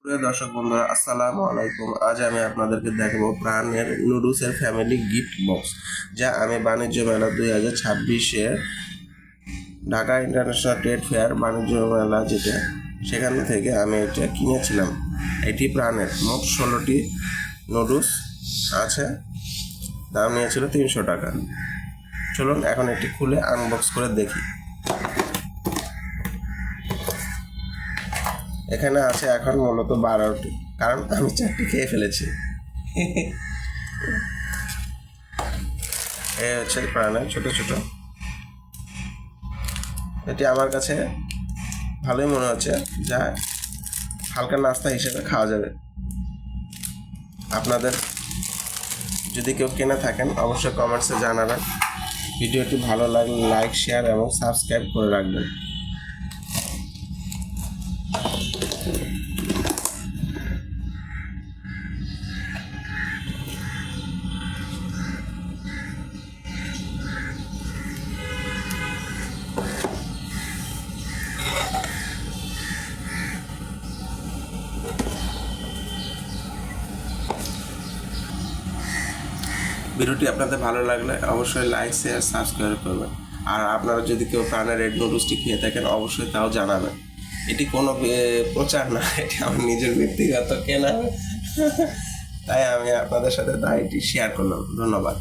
প্রিয় দর্শক বন্ধুরা, আসসালামু আলাইকুম। আজ আমি আপনাদেরকে দেখাবো প্রাণের নুডলসের ফ্যামিলি গিফট বক্স, যা আমি বাণিজ্য মেলা 2026-এর ঢাকা ইন্টারন্যাশনাল ট্রেড ফেয়ার বাণিজ্য মেলা যেটা, সেখান থেকে আমি এটা কিনেছিলাম। এটি প্রাণের মোট 16টি নুডলস আছে, দাম নিয়েছিল 300 টাকা। চলুন এখন এটি খুলে আনবক্স করে দেখি। এখানে আছে এখন মূলত 12টি, কারণ আমি 4টি খেয়ে ফেলেছি। এই হচ্ছে প্রাণের ছোট ছোট। এটি আমার কাছে ভালোই মনে হচ্ছে, যা হালকা নাস্তা হিসেবে খাওয়া যাবে। আপনাদের যদি কেউ কিনে থাকেন অবশ্যই কমেন্টসে জানাবেন। ভিডিওটি ভালো লাগলে লাইক, শেয়ার এবং সাবস্ক্রাইব করে রাখবেন। ভিডিওটি আপনাদের ভালো লাগলে অবশ্যই লাইক, শেয়ার, সাবস্ক্রাইব করবেন। আর আপনারা যদি কেউ প্রাণের রেড নুডলসটি খেয়ে থাকেন অবশ্যই তাও জানাবেন। এটি কোনো প্রচার না, এটি আমার নিজের ব্যক্তিগত কেনা, তাই আমি আপনাদের সাথে এটি শেয়ার করলাম। ধন্যবাদ।